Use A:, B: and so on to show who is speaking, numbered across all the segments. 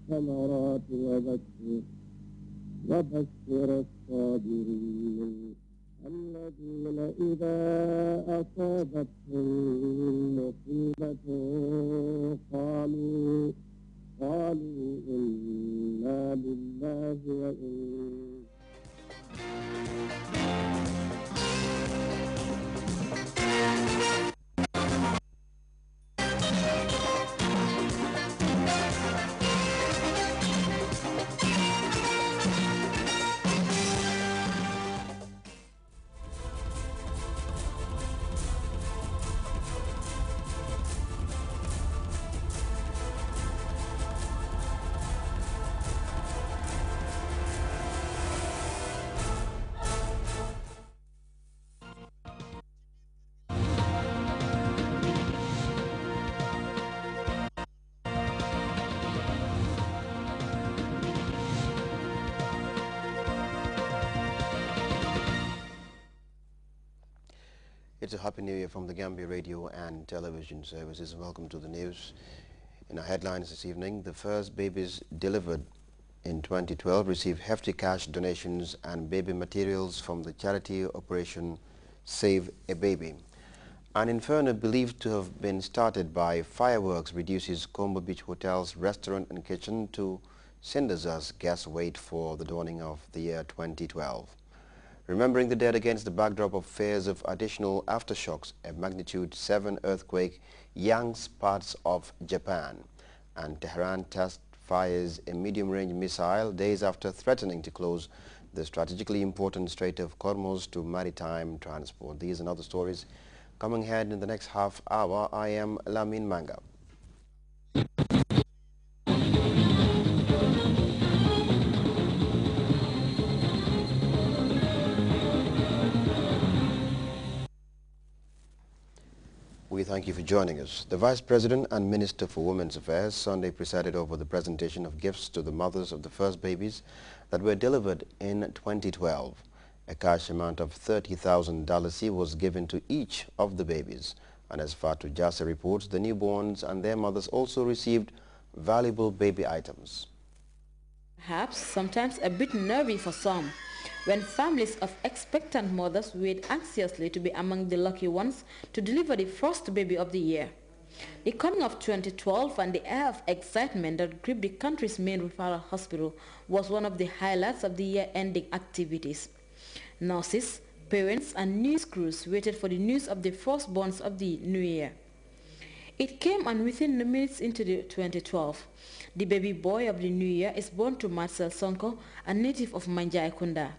A: الثمرات وبشر الصابرين الذين إذا أصابتهم مصيبة قالوا إنا لله وإنا
B: It's a happy new year from the Gambia Radio and Television Services. Welcome to the news. In our headlines this evening, the first babies delivered in 2012 received hefty cash donations and baby materials from the charity operation Save a Baby. An inferno believed to have been started by fireworks reduces Combo Beach Hotel's restaurant and kitchen to cinders as guests wait for the dawning of the year 2012. Remembering the dead against the backdrop of fears of additional aftershocks, a magnitude 7 earthquake yanks parts of Japan, and Tehran test fires a medium-range missile days after threatening to close the strategically important Strait of Hormuz to maritime transport. These and other stories coming ahead in the next half hour. I am Lamin Manga. We thank you for joining us. The Vice President and Minister for Women's Affairs Sunday presided over the presentation of gifts to the mothers of the first babies that were delivered in 2012. A cash amount of $30,000 was given to each of the babies. And as Fatu Jase reports, the newborns and their mothers also received valuable baby items.
C: Perhaps sometimes a bit nervy for some, when families of expectant mothers wait anxiously to be among the lucky ones to deliver the first baby of the year. The coming of 2012 and the air of excitement that gripped the country's main referral hospital was one of the highlights of the year-ending activities. Nurses, parents and news crews waited for the news of the firstborns of the new year. It came and within the minutes into the 2012. The baby boy of the new year is born to Marcel Sonko, a native of Manjai Kunda.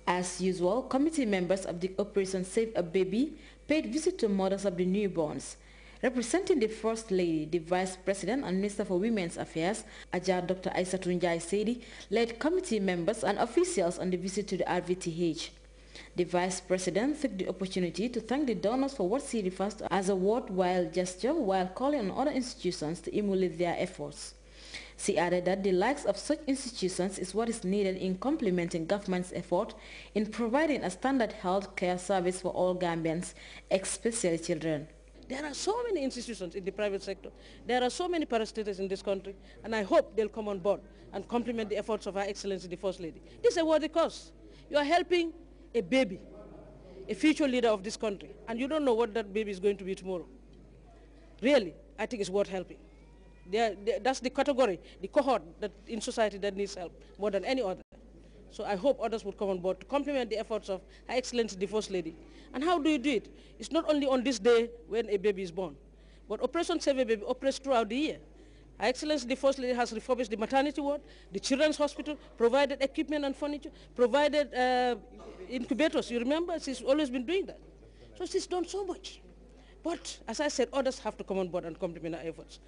C: As usual, committee members of the Operation Save a Baby paid visit to mothers of the newborns. Representing the First Lady, the Vice President and Minister for Women's Affairs, Ajah Dr. Aissatou Njie Sedi, led committee members and officials on the visit to the RVTH. The Vice President took the opportunity to thank the donors for what she refers to as a worthwhile gesture while calling on other institutions to emulate their efforts. She added that the likes of such institutions is what is needed in complementing government's effort in providing a standard health care service for all Gambians, especially children.
D: There are so many institutions in the private sector. There are so many parastatals in this country, and I hope they'll come on board and complement the efforts of Her Excellency, the First Lady. This is a worthy cause. You are helping a baby, a future leader of this country, and you don't know what that baby is going to be tomorrow. Really, I think it's worth helping. That's the category, the cohort that in society that needs help more than any other. So I hope others will come on board to complement the efforts of Her Excellency, the First Lady. And how do you do it? It's not only on this day when a baby is born, but Operation Save a Baby operates throughout the year. Her Excellency, the First Lady has refurbished the maternity ward, the children's hospital, provided equipment and furniture, provided incubators. You remember, she's always been doing that. So she's done so much. But as I said, others have to come on board and complement our efforts.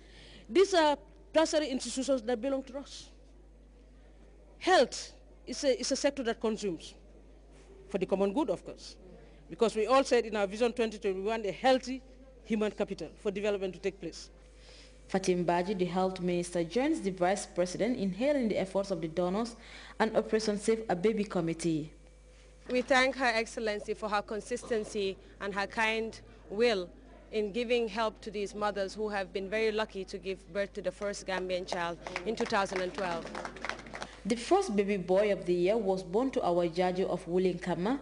D: These are tertiary institutions that belong to us. Health is a sector that consumes for the common good, of course, because we all said in our Vision 2020 we want a healthy human capital for development to take place.
C: Fatim Baji, the Health Minister, joins the Vice President in hailing the efforts of the donors and Operation Save a Baby Committee.
E: We thank Her Excellency for her consistency and her kind will in giving help to these mothers who have been very lucky to give birth to the first Gambian child in 2012.
C: The first baby boy of the year was born to our Jajo of Wulinkama.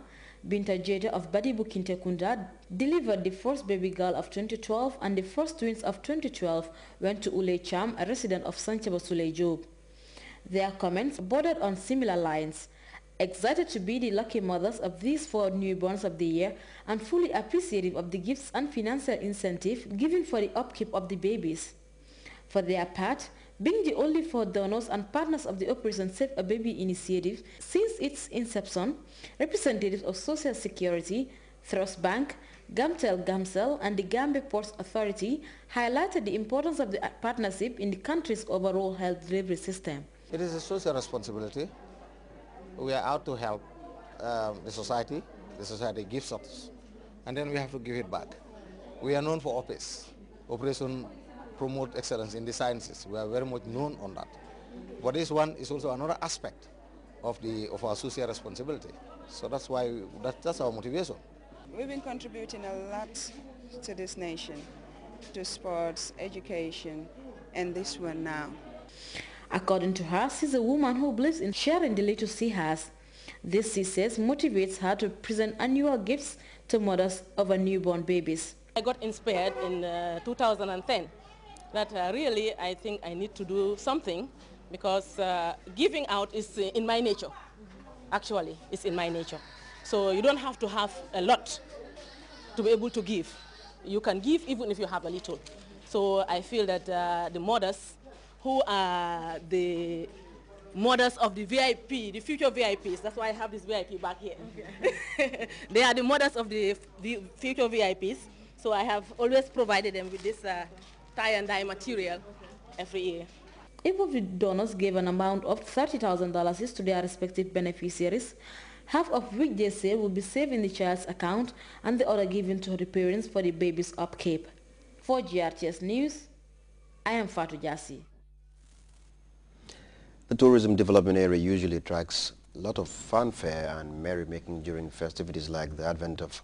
C: Binta Jeta of Badibu Kintekunda delivered the first baby girl of 2012, and the first twins of 2012 went to Ule Cham, a resident of Sanchaba Sule Job. Their comments bordered on similar lines. Excited to be the lucky mothers of these 4 newborns of the year and fully appreciative of the gifts and financial incentive given for the upkeep of the babies. For their part, being the only 4 donors and partners of the Operation Save a Baby initiative since its inception, representatives of Social Security, Thrust Bank, Gamtel Gamcel and the Gambia Ports Authority highlighted the importance of the partnership in the country's overall health delivery system.
F: It is a social responsibility. We are out to help the society gives us, and then we have to give it back. We are known for OPES, Operation Promote Excellence in the Sciences. We are very much known on that. But this one is also another aspect of our social responsibility. So that's why that's our motivation.
G: We've been contributing a lot to this nation, to sports, education, and this one now.
C: According to her, she's a woman who believes in sharing the little she has. This, she says, motivates her to present annual gifts to mothers of her newborn babies.
D: I got inspired in 2010 that really I think I need to do something, because giving out is in my nature. Actually, it's in my nature. So you don't have to have a lot to be able to give. You can give even if you have a little. So I feel that the mothers who are the mothers of the VIP, the future VIPs, that's why I have this VIP back here. Okay. They are the mothers of the future VIPs, so I have always provided them with this tie and dye material every year.
C: Each of the donors gave an amount of $30,000 to their respective beneficiaries, half of which they say will be saved in the child's account and the other given to the parents for the baby's upkeep. For GRTS News, I am Fatou Jassi.
B: The tourism development area usually attracts a lot of fanfare and merrymaking during festivities like the advent of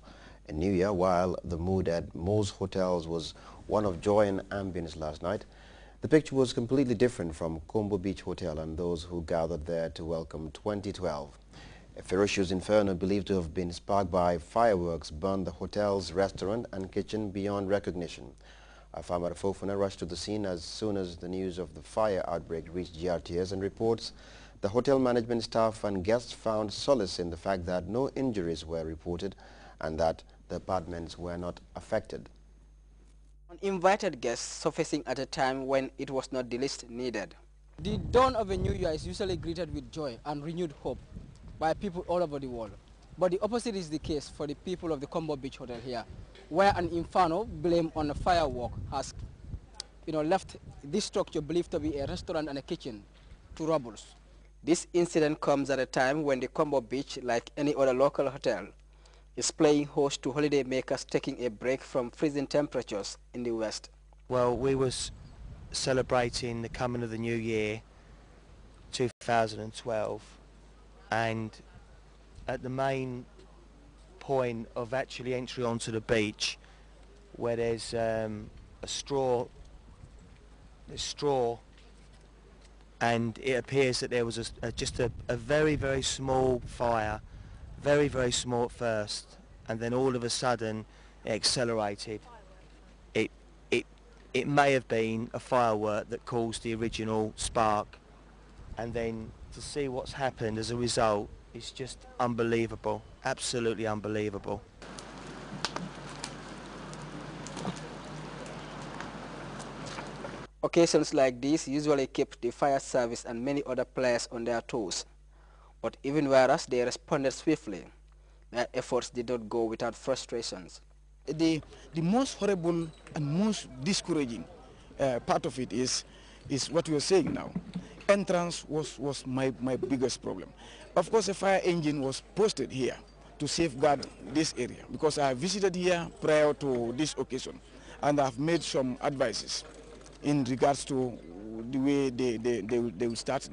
B: a new year, while the mood at most hotels was one of joy and ambience last night. The picture was completely different from Combo Beach Hotel and those who gathered there to welcome 2012. A ferocious inferno believed to have been sparked by fireworks burned the hotel's restaurant and kitchen beyond recognition. Afamara Fofana rushed to the scene as soon as the news of the fire outbreak reached GRTS and reports the hotel management staff and guests found solace in the fact that no injuries were reported and that the apartments were not affected.
H: Uninvited guests surfacing at a time when it was not the least needed.
I: The dawn of a new year is usually greeted with joy and renewed hope by people all over the world. But the opposite is the case for the people of the Combo Beach Hotel here, where an inferno blamed on a firework has left this structure believed to be a restaurant and a kitchen to rubbles.
H: This incident comes at a time when the Combo Beach, like any other local hotel, is playing host to holiday makers taking a break from freezing temperatures in the West.
J: Well, we was celebrating the coming of the new year, 2012, and at the main point of actually entry onto the beach, where there's a straw, and it appears that there was just a very, very small fire, very, very small at first, and then all of a sudden it accelerated. It may have been a firework that caused the original spark, and then to see what's happened as a result is just unbelievable, absolutely unbelievable.
H: Occasions like these usually keep the fire service and many other players on their toes. But even whereas they responded swiftly, their efforts did not go without frustrations.
K: The most horrible and most discouraging part of it is what we are saying now. Entrance was my biggest problem. Of course, a fire engine was posted here to safeguard this area, because I visited here prior to this occasion and I've made some advices in regards to the way they will start